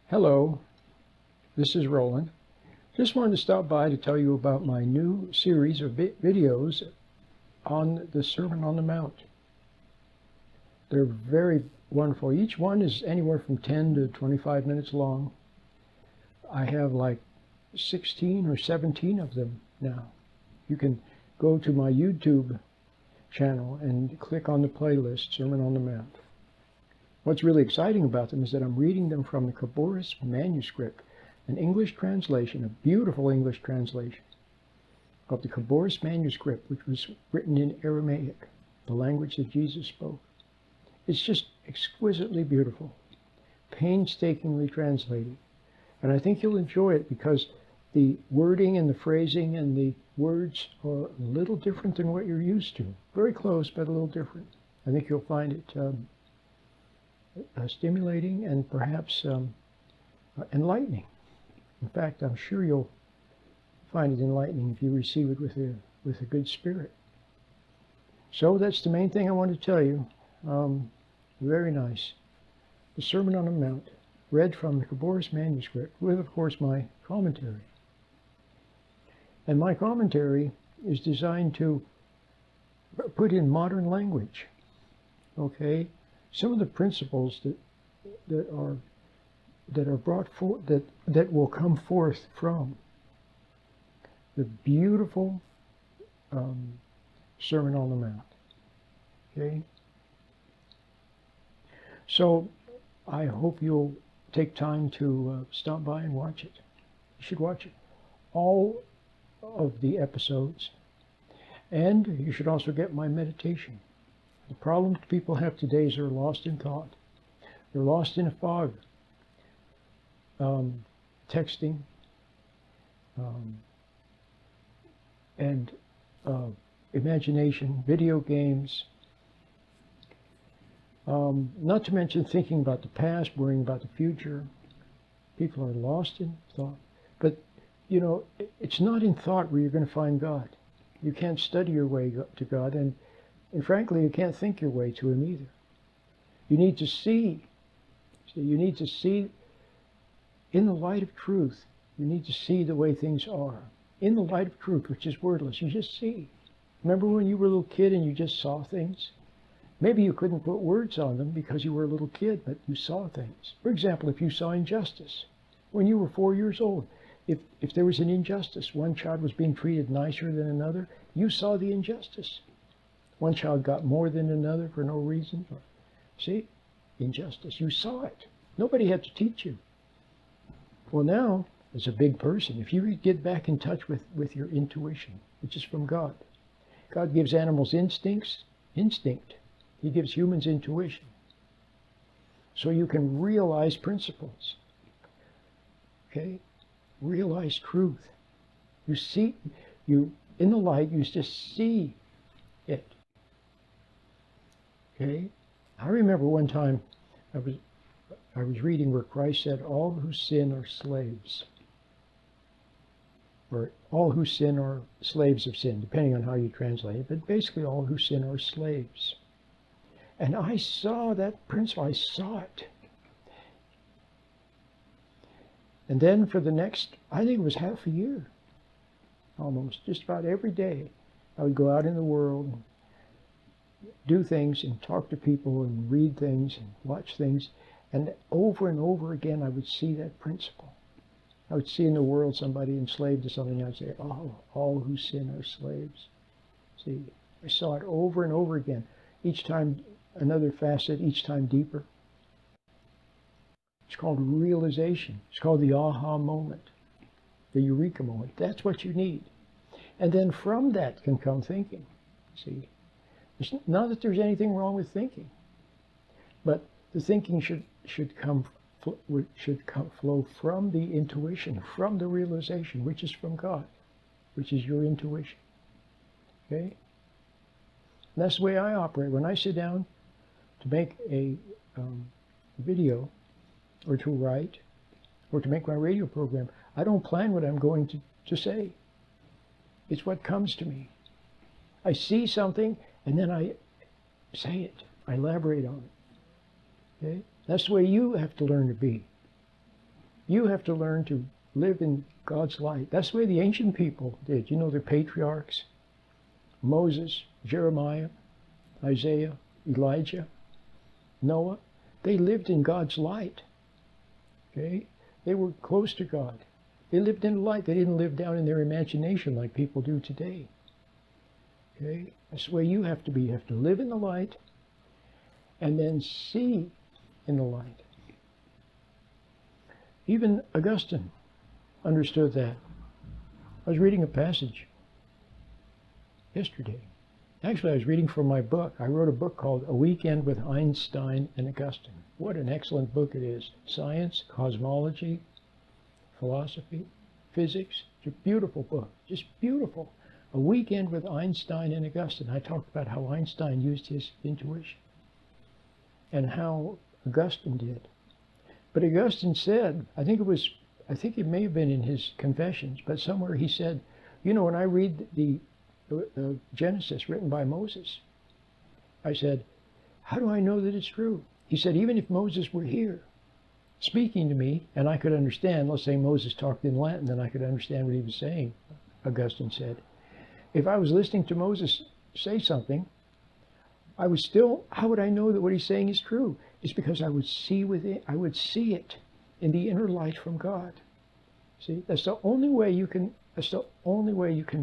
Hello, this is Roland. Just wanted to stop by to tell you about my new series of videos on the Sermon on the Mount. They're very wonderful. Each one is anywhere from 10 to 25 minutes long. I have like 16 or 17 of them now. You can go to my YouTube channel and click on the playlist, Sermon on the Mount. What's really exciting about them is that I'm reading them from the Khabouris manuscript, an English translation, a beautiful English translation of the Khabouris manuscript, which was written in Aramaic, the language that Jesus spoke. It's just exquisitely beautiful, painstakingly translated. And I think you'll enjoy it because the wording and the phrasing and the words are a little different than what you're used to. Very close, but a little different. I think you'll find it stimulating and perhaps enlightening. In fact, I'm sure you'll find it enlightening if you receive it with a good spirit. So that's the main thing I want to tell you. Very nice. The Sermon on the Mount, read from the Khabouris manuscript, with, of course, my commentary. And my commentary is designed to put in modern language, okay? Some of the principles that are brought forth, that will come forth from the beautiful Sermon on the Mount. Okay? So I hope you'll take time to stop by and watch it. You should watch it, all of the episodes, and you should also get my meditation. The problem people have today is they're lost in thought. They're lost in a fog. Texting and imagination, video games, not to mention thinking about the past, worrying about the future. People are lost in thought. But, you know, it's not in thought where you're going to find God. You can't study your way to God, and frankly, you can't think your way to Him either. You need to see. You need to see in the light of truth. You need to see the way things are. In the light of truth, which is wordless, you just see. Remember when you were a little kid and you just saw things? Maybe you couldn't put words on them because you were a little kid, but you saw things. For example, if you saw injustice when you were 4 years old, if there was an injustice, one child was being treated nicer than another, you saw the injustice. One child got more than another for no reason. See? Injustice. You saw it. Nobody had to teach you. Well, now, as a big person, if you get back in touch with your intuition, which is from God. God gives animals instinct. He gives humans intuition. So you can realize principles. Okay? Realize truth. You see, in the light, you just see it. Okay? I remember one time I was reading where Christ said, all who sin are slaves. Or all who sin are slaves of sin, depending on how you translate it. But basically, all who sin are slaves. And I saw that principle. I saw it. And then for the next, I think it was half a year, almost, just about every day, I would go out in the world and do things and talk to people and read things and watch things. And over again, I would see that principle. I would see in the world somebody enslaved to something. I'd say, oh, all who sin are slaves. See, I saw it over and over again. Each time another facet, each time deeper. It's called realization. It's called the aha moment, the eureka moment. That's what you need. And then from that can come thinking. See, it's not that there's anything wrong with thinking, but the thinking should flow from the intuition, from the realization, which is from God, which is your intuition. Okay? And that's the way I operate. When I sit down to make a video, or to write, or to make my radio program, I don't plan what I'm going to say. It's what comes to me. I see something, and then I say it. I elaborate on it. Okay? That's the way you have to learn to be. You have to learn to live in God's light. That's the way the ancient people did. You know, the patriarchs, Moses, Jeremiah, Isaiah, Elijah, Noah, they lived in God's light. Okay? They were close to God. They lived in light. They didn't live down in their imagination like people do today. Okay? That's the way you have to be. You have to live in the light and then see in the light. Even Augustine understood that. I was reading a passage yesterday. Actually, I was reading from my book. I wrote a book called A Weekend with Einstein and Augustine. What an excellent book it is. Science, cosmology, philosophy, physics. It's a beautiful book. Just beautiful. A Weekend with Einstein and Augustine. I talked about how Einstein used his intuition and how Augustine did. But Augustine said, I think it may have been in his Confessions, but somewhere he said, you know, when I read the Genesis written by Moses, I said, how do I know that it's true? He said, even if Moses were here speaking to me and I could understand, let's say Moses talked in Latin, then I could understand what he was saying, Augustine said. If I was listening to Moses say something, I was still, how would I know that what he's saying is true? It's because I would see it in the inner light from God. See, that's the only way you can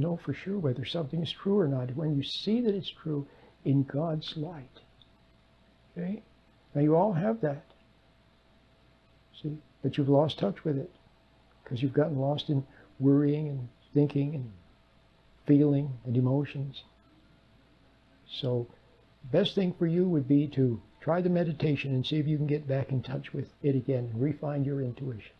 know for sure whether something is true or not, when you see that it's true in God's light. Okay? Now you all have that. See? But you've lost touch with it because you've gotten lost in worrying and thinking and feeling and emotions. So best thing for you would be to try the meditation and see if you can get back in touch with it again and refine your intuition.